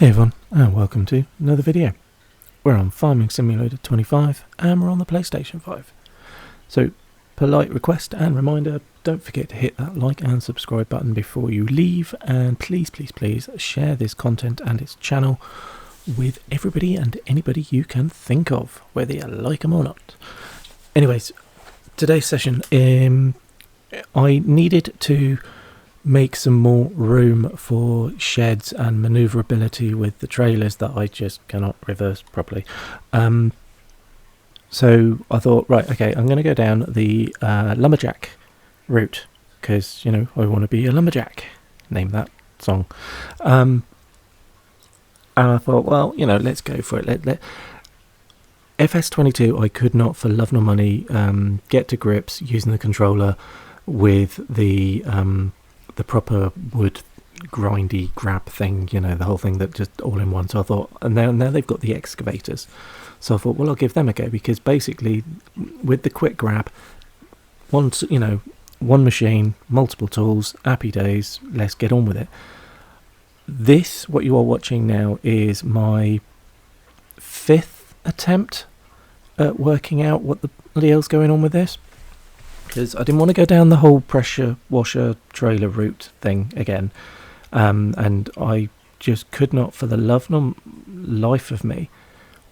Hey everyone, and welcome to another video. We're on Farming Simulator 25 and we're on the PlayStation 5. So, polite request and reminder, don't forget to hit that like and subscribe button before you leave, and please share this content and its channel with everybody and anybody you can think of, whether you like them or not. Anyways, today's session, I needed to make some more room for sheds and maneuverability with the trailers that I just cannot reverse properly. So I thought, right, okay, I'm going to go down the lumberjack route because, you know, I want to be a lumberjack. Name that song. And I thought, well, you know, let's go for it. FS22, I could not for love nor money get to grips using the controller with the proper wood grindy grab thing, you know, the whole thing that just all in one. So I thought, and now they've got the excavators, so I thought, well, I'll give them a go, because basically with the quick grab, one machine, multiple tools, happy days, let's get on with it. This, what you are watching now, is my 5th attempt at working out what the bloody hell's going on with this, because I didn't want to go down the whole pressure washer trailer route thing again, and I just could not for the love nor life of me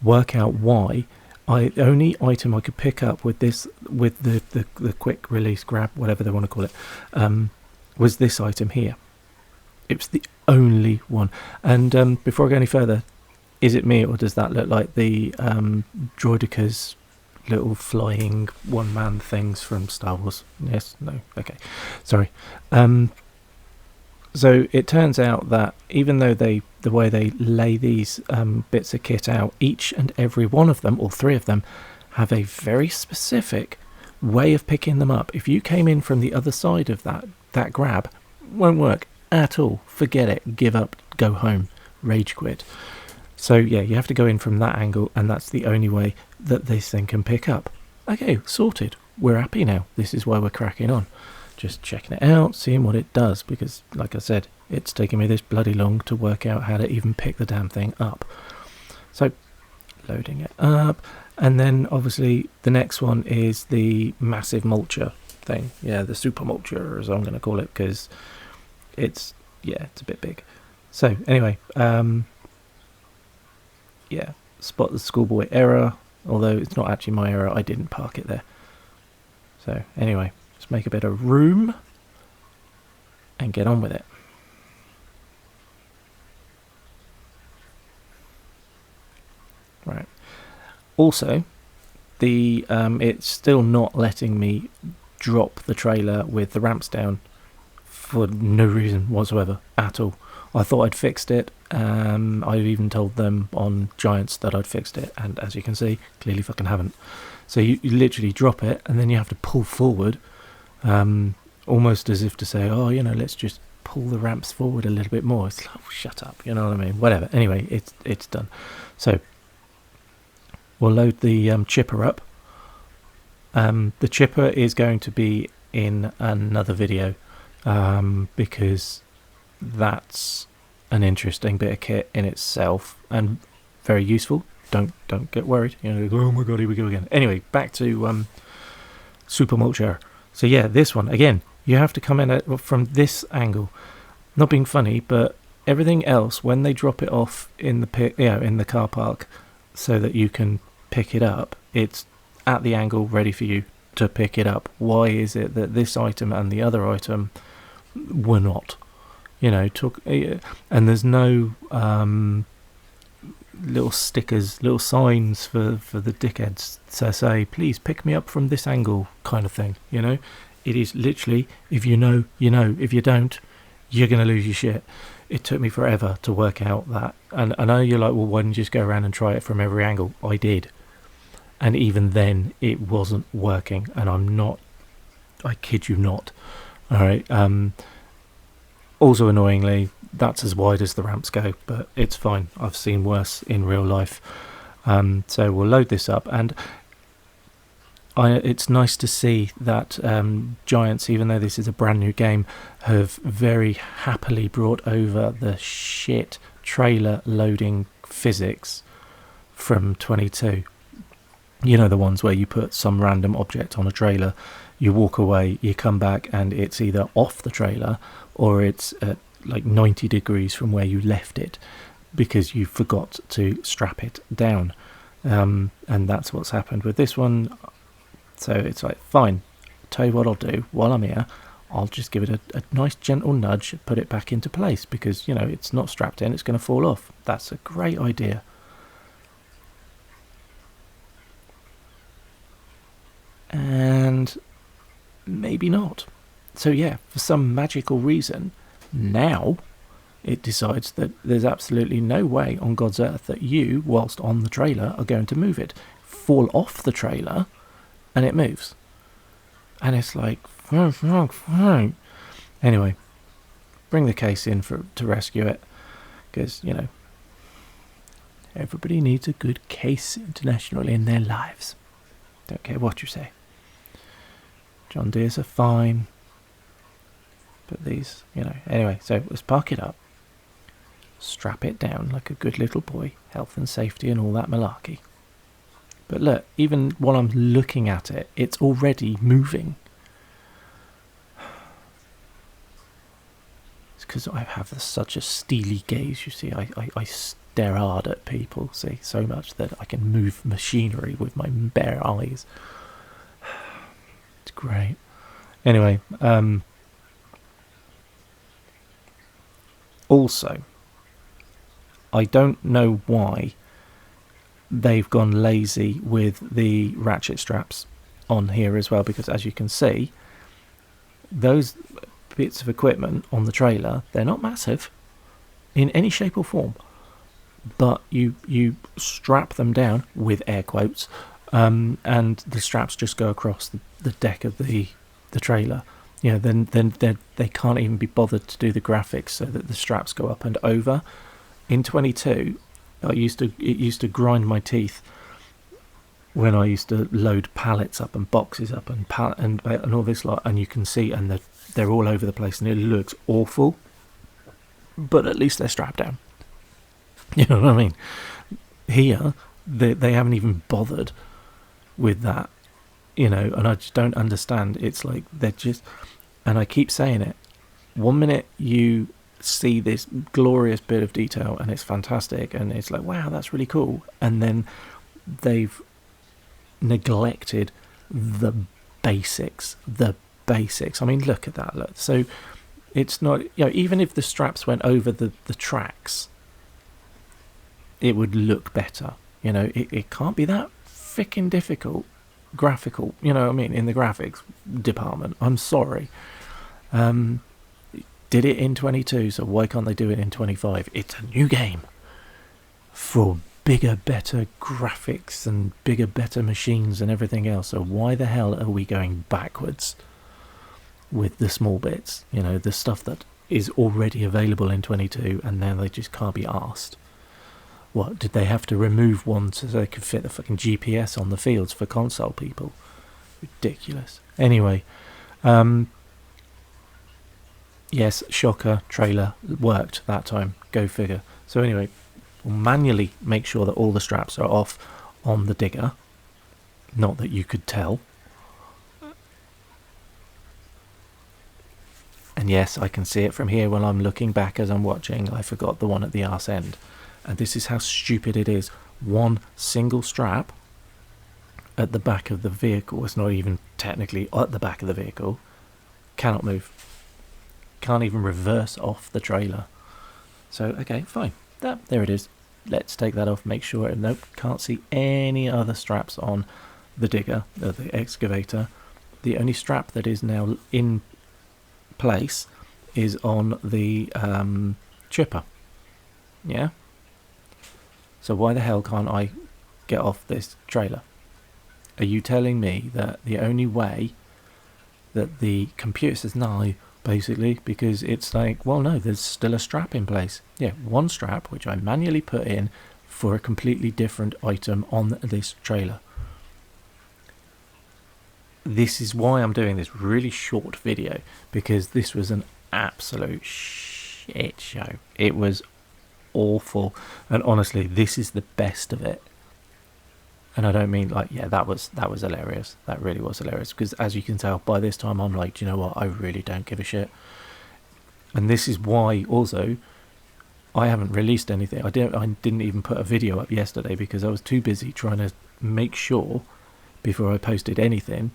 work out why the only item I could pick up with this, with the quick release grab, whatever they want to call it, was this item here. It was the only one. And before I go any further, is it me, or does that look like the droidekas little flying one-man things from Star Wars? Yes? No? Okay. Sorry. So it turns out that even though the way they lay these bits of kit out, each and every one of them, or 3 of them, have a very specific way of picking them up. If you came in from the other side of that grab, won't work at all. Forget it. Give up. Go home. Rage quit. So yeah, you have to go in from that angle, and that's the only way that this thing can pick up. Okay, sorted. We're happy now. This is why we're cracking on. Just checking it out, seeing what it does, because like I said, it's taken me this bloody long to work out how to even pick the damn thing up. So, loading it up, and then obviously the next one is the massive mulcher thing. Yeah, the super mulcher, as I'm going to call it, because it's a bit big. So anyway, yeah, spot the schoolboy error, although it's not actually my error, I didn't park it there. So anyway, let's make a bit of room and get on with it. Right. Also, it's still not letting me drop the trailer with the ramps down for no reason whatsoever at all. I thought I'd fixed it. I even told them on Giants that I'd fixed it, and as you can see, clearly fucking haven't. So you literally drop it, and then you have to pull forward, almost as if to say, oh, you know, let's just pull the ramps forward a little bit more. It's like, oh, shut up, you know what I mean? Whatever. Anyway, it's done. So we'll load the chipper up. The chipper is going to be in another video, because that's an interesting bit of kit in itself and very useful. Don't get worried, you know, oh my god, here we go again. Anyway, back to super mulcher. So yeah, this one again, you have to come in from this angle. Not being funny, but everything else, when they drop it off in the in the car park so that you can pick it up, it's at the angle ready for you to pick it up. Why is it that this item and the other item were not? You know, and there's no little stickers, little signs for the dickheads to say, please pick me up from this angle, kind of thing. You know, it is literally, if you know, you know. If you don't, you're going to lose your shit. It took me forever to work out that. And I know you're like, well, why didn't you just go around and try it from every angle? I did. And even then, it wasn't working. And I kid you not. All right. Also, annoyingly, that's as wide as the ramps go, but it's fine. I've seen worse in real life. So we'll load this up, and it's nice to see that Giants, even though this is a brand new game, have very happily brought over the shit trailer loading physics from 22. You know, the ones where you put some random object on a trailer, you walk away, you come back, and it's either off the trailer or it's at like 90 degrees from where you left it because you forgot to strap it down. And that's what's happened with this one. So it's like, fine, tell you what I'll do while I'm here, I'll just give it a nice gentle nudge, put it back into place because, you know, it's not strapped in, it's going to fall off. That's a great idea. And maybe not. So yeah, for some magical reason, now it decides that there's absolutely no way on God's earth that you, whilst on the trailer, are going to move it. Fall off the trailer, and it moves. And it's like, anyway, bring the case in to rescue it, because, you know, everybody needs a good case internationally in their lives. Don't care what you say. John Deere's are fine. But these, you know, anyway, so let's park it up. Strap it down like a good little boy. Health and safety and all that malarkey. But look, even while I'm looking at it, it's already moving. It's because I have such a steely gaze, you see. I stare hard at people, see, so much that I can move machinery with my bare eyes. It's great. Anyway, also, I don't know why they've gone lazy with the ratchet straps on here as well, because as you can see, those bits of equipment on the trailer, they're not massive in any shape or form, but you strap them down with air quotes, and the straps just go across the deck of the trailer. You know, then they can't even be bothered to do the graphics so that the straps go up and over. In 22, it used to grind my teeth when I used to load pallets up and boxes up and all this lot, and you can see, and they're all over the place, and it looks awful. But at least they're strapped down. You know what I mean? Here, they haven't even bothered with that, you know, and I just don't understand. It's like they're just, and I keep saying it, one minute you see this glorious bit of detail and it's fantastic and it's like, wow, that's really cool, and then they've neglected the basics. I mean, look at that. Look, so it's not, you know, even if the straps went over the tracks, it would look better. You know, it can't be that freaking difficult graphical, you know what I mean, in the graphics department. I'm sorry. Did it in 22, so why can't they do it in 25? It's a new game for bigger, better graphics and bigger, better machines and everything else. So why the hell are we going backwards with the small bits? You know, the stuff that is already available in 22, and now they just can't be asked. What, did they have to remove one so they could fit the fucking GPS on the fields for console people? Ridiculous. Anyway, yes, shocker, trailer worked that time. Go figure. So anyway, we'll manually make sure that all the straps are off on the digger. Not that you could tell. And yes, I can see it from here when I'm looking back as I'm watching. I forgot the one at the arse end. And this is how stupid it is. One single strap at the back of the vehicle, it's not even technically at the back of the vehicle, cannot move. Can't even reverse off the trailer. So, okay, fine. There it is. Let's take that off, make sure. Nope, can't see any other straps on the digger, the excavator. The only strap that is now in place is on the chipper. Yeah? So why the hell can't I get off this trailer? Are you telling me that the only way that the computer says no, basically, because it's like, well, no, there's still a strap in place. Yeah, one strap, which I manually put in for a completely different item on this trailer. This is why I'm doing this really short video, because this was an absolute shit show. It was awful. And honestly, this is the best of it. And I don't mean like, yeah, that was hilarious. That really was hilarious, because as you can tell by this time, I'm like, do you know what? I really don't give a shit. And this is why also I haven't released anything. I didn't even put a video up yesterday because I was too busy trying to make sure before I posted anything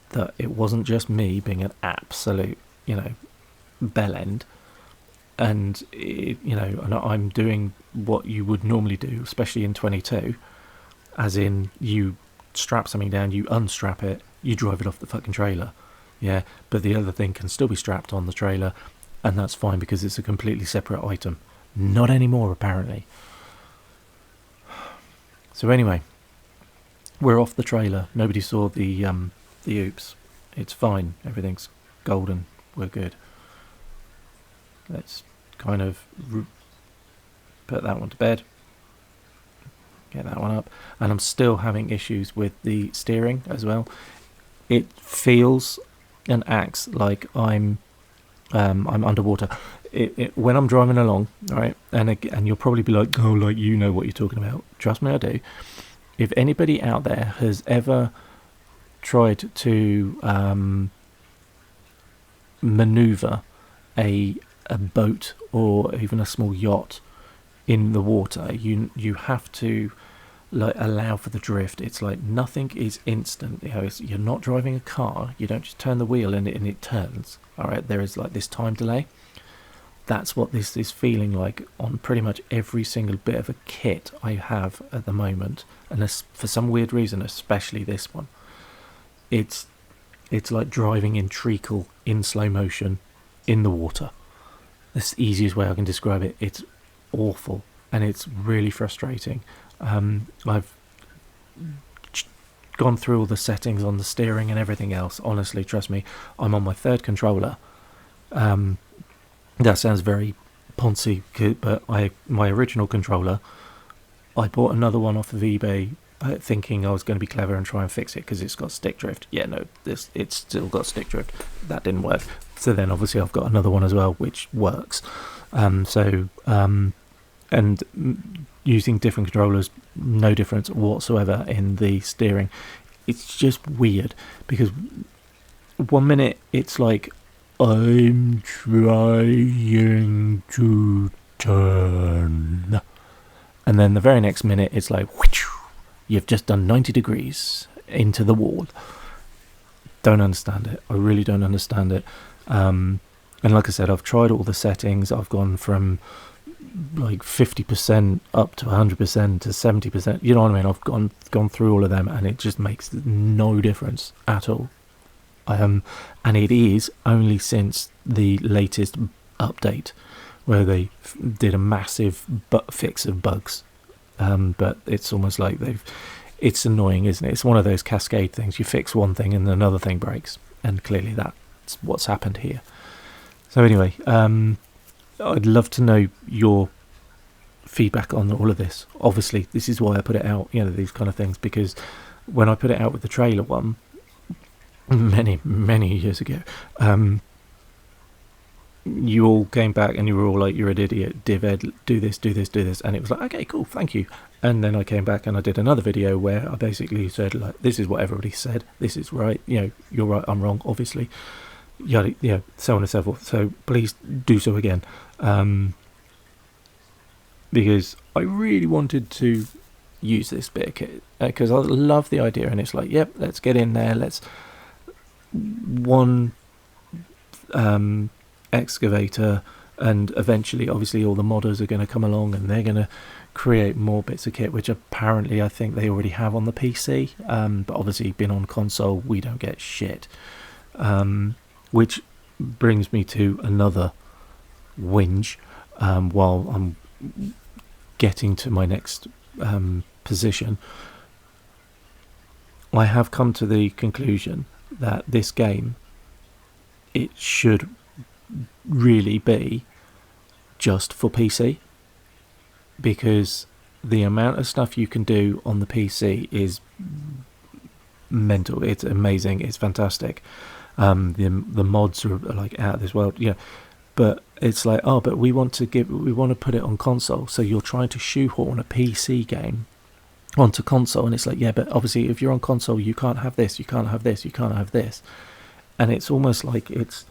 that it wasn't just me being an absolute, bellend. And and I'm doing what you would normally do, especially in 22, as in you strap something down, you unstrap it, you drive it off the fucking trailer, yeah. But the other thing can still be strapped on the trailer, and that's fine because it's a completely separate item. Not anymore, apparently. So anyway, we're off the trailer. Nobody saw the oops. It's fine. Everything's golden. We're good. Let's kind of put that one to bed. Get that one up. And I'm still having issues with the steering as well. It feels and acts like I'm underwater. When I'm driving along, right, and you'll probably be like, oh, like you know what you're talking about. Trust me, I do. If anybody out there has ever tried to maneuver a boat or even a small yacht in the water, you have to like allow for the drift. It's like nothing is instant. You're not driving a car. You don't just turn the wheel and it turns. All right, there is like this time delay. That's what this is feeling like on pretty much every single bit of a kit I have at the moment, and this, for some weird reason, especially this one. It's like driving in treacle in slow motion in the water. That's the easiest way I can describe it. It's awful and it's really frustrating. I've gone through all the settings on the steering and everything else. Honestly, trust me, I'm on my third controller. That sounds very poncy, but my original controller, I bought another one off of eBay, thinking I was going to be clever and try and fix it because it's got stick drift. Yeah, no, it's still got stick drift. That didn't work. So then obviously I've got another one as well which works. And using different controllers, no difference whatsoever in the steering. It's just weird because 1 minute it's like, I'm trying to turn, and then the very next minute it's like, you've just done 90 degrees into the wall. Don't understand it. I really don't understand it. And like I said, I've tried all the settings. I've gone from like 50% up to 100% to 70%. You know what I mean? I've gone through all of them, and it just makes no difference at all. And it is only since the latest update where they did a massive fix of bugs. But it's almost like it's annoying, isn't it? It's one of those cascade things. You fix one thing and another thing breaks, and clearly that's what's happened here. So anyway, I'd love to know your feedback on all of this. Obviously, this is why I put it out, these kind of things, because when I put it out with the trailer one, many years ago, you all came back and you were all like, you're an idiot, div ed, do this, and it was like, okay, cool, thank you. And then I came back and I did another video where I basically said, like, this is what everybody said, this is right, you're right, I'm wrong, obviously, so on and so forth. So please do so again, because I really wanted to use this bit of kit, because I love the idea, and it's like, yep, let's get in there, let's one excavator, and eventually obviously all the modders are going to come along and they're going to create more bits of kit, which apparently I think they already have on the PC, but obviously being on console we don't get shit, which brings me to another whinge while I'm getting to my next position. I have come to the conclusion that this game, it should really be just for PC, because the amount of stuff you can do on the PC is mental. It's amazing. It's fantastic. The mods are like out of this world. But it's like, oh, but we want to put it on console. So you're trying to shoehorn a PC game onto console, and it's like, yeah, but obviously if you're on console, you can't have this, you can't have this, you can't have this, and it's almost like it's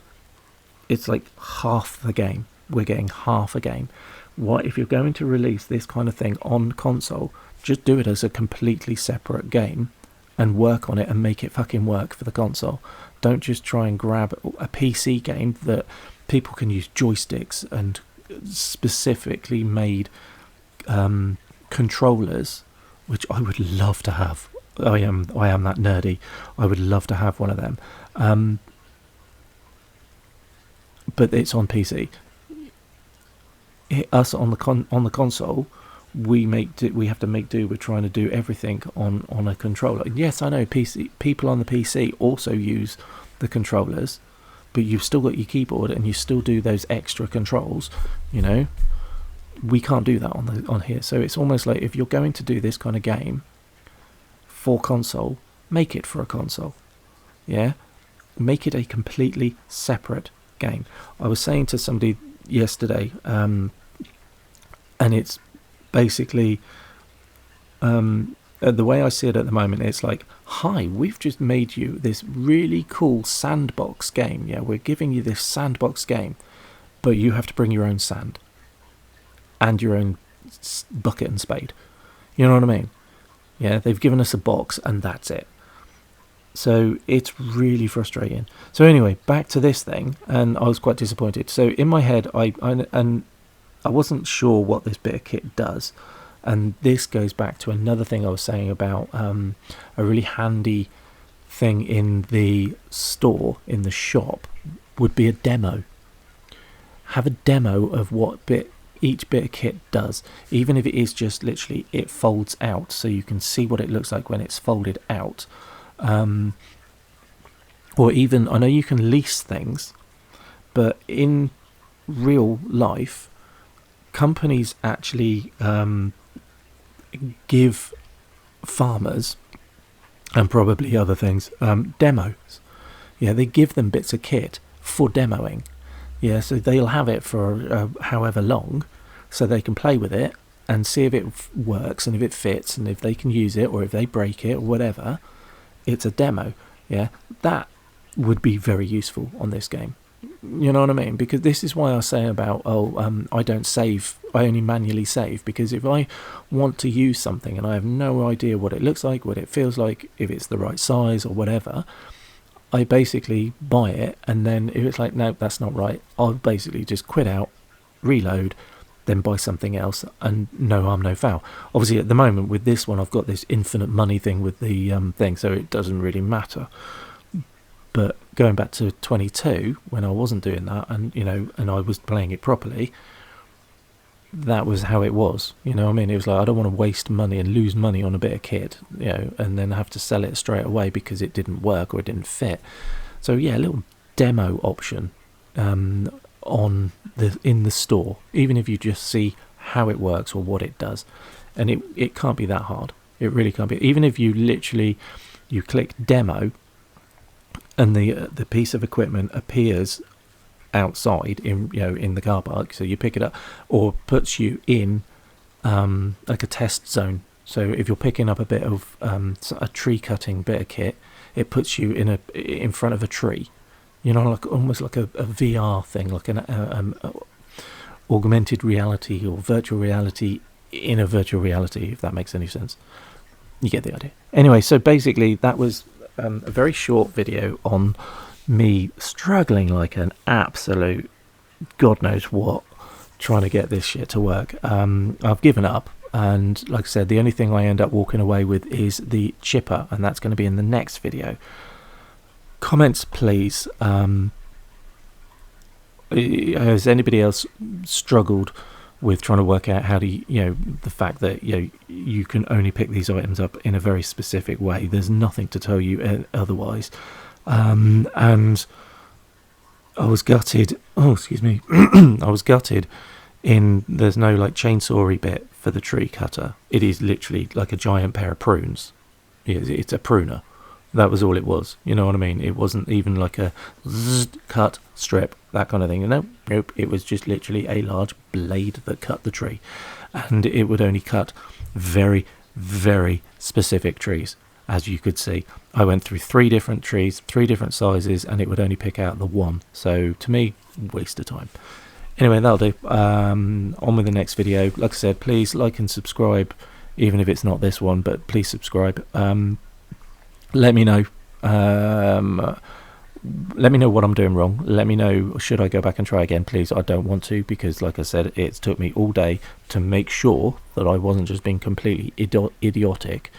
like half the game. We're getting half a game. What if you're going to release this kind of thing on console? Just do it as a completely separate game and work on it and make it fucking work for the console. Don't just try and grab a PC game that people can use joysticks and specifically made controllers, which I would love to have. I am that nerdy. I would love to have one of them. But it's on PC. Us on the console, we have to make do. We're trying to do everything on a controller. Yes, I know people on the PC also use the controllers, but you've still got your keyboard and you still do those extra controls. We can't do that on here. So it's almost like, if you're going to do this kind of game for console, make it for a console. Yeah, make it a completely separate game. I was saying to somebody yesterday, and it's basically the way I see it at the moment, it's like, hi, we've just made you this really cool sandbox game. Yeah, we're giving you this sandbox game, but you have to bring your own sand and your own bucket and spade. You know what I mean? Yeah, they've given us a box and that's it. So it's really frustrating. So anyway, back to this thing, and I was quite disappointed. So in my head, I wasn't sure what this bit of kit does, and this goes back to another thing I was saying about a really handy thing in the store, in the shop, would be a demo. Have a demo of what each bit of kit does, even if it is just literally it folds out, so you can see what it looks like when it's folded out. Or even, I know you can lease things, but in real life, companies actually give farmers, and probably other things, demos. Yeah, they give them bits of kit for demoing. Yeah, so they'll have it for however long, so they can play with it and see if it works and if it fits and if they can use it or if they break it or whatever. It's a demo. Yeah, that would be very useful on this game. You know what I mean? Because this is why I say about, I don't save, I only manually save, because if I want to use something and I have no idea what it looks like, what it feels like, if it's the right size or whatever, I basically buy it, and then if it's like, no, that's not right, I'll basically just quit out, reload, then buy something else, and no harm, no foul. Obviously, at the moment with this one, I've got this infinite money thing with the thing, so it doesn't really matter. But going back to 22, when I wasn't doing that, and and I was playing it properly, that was how it was. You know what I mean? It was like, I don't want to waste money and lose money on a bit of kit, and then have to sell it straight away because it didn't work or it didn't fit. So yeah, a little demo option in the store, even if you just see how it works or what it does, and it can't be that hard. It really can't be. Even if you literally click demo, and the piece of equipment appears outside in the car park, so you pick it up, or puts you in like a test zone. So if you're picking up a bit of a tree cutting bit of kit, it puts you in front of a tree, like almost like a VR thing, like an augmented reality or virtual reality in a virtual reality, if that makes any sense. You get the idea. Anyway, so basically that was a very short video on me struggling like an absolute God knows what, trying to get this shit to work. I've given up, and like I said, the only thing I end up walking away with is the chipper, and that's going to be in the next video. Comments please. Has anybody else struggled with trying to work out how to, the fact that you can only pick these items up in a very specific way? There's nothing to tell you otherwise. And I was gutted. Oh, excuse me. I was gutted there's no like chainsaw-y bit for the tree cutter. It is literally like a giant pair of prunes. It's a pruner. That was all it was. You know what I mean? It wasn't even like a cut, strip, that kind of thing. Nope. It was just literally a large blade that cut the tree. And it would only cut very, very specific trees. As you could see, I went through 3 different trees, 3 different sizes, and it would only pick out the one. So to me, waste of time. Anyway, that'll do. On with the next video. Like I said, please like and subscribe, even if it's not this one, but please subscribe. Let me know. Let me know what I'm doing wrong. Let me know, should I go back and try again? Please, I don't want to, because like I said, it took me all day to make sure that I wasn't just being completely idiotic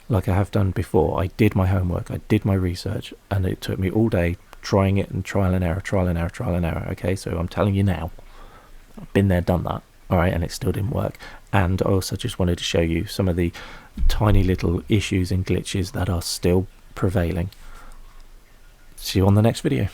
like I have done before. I did my homework, I did my research, and it took me all day trying it and trial and error. Okay, so I'm telling you now, I've been there, done that. Alright, and it still didn't work. And I also just wanted to show you some of the tiny little issues and glitches that are still prevailing. See you on the next video.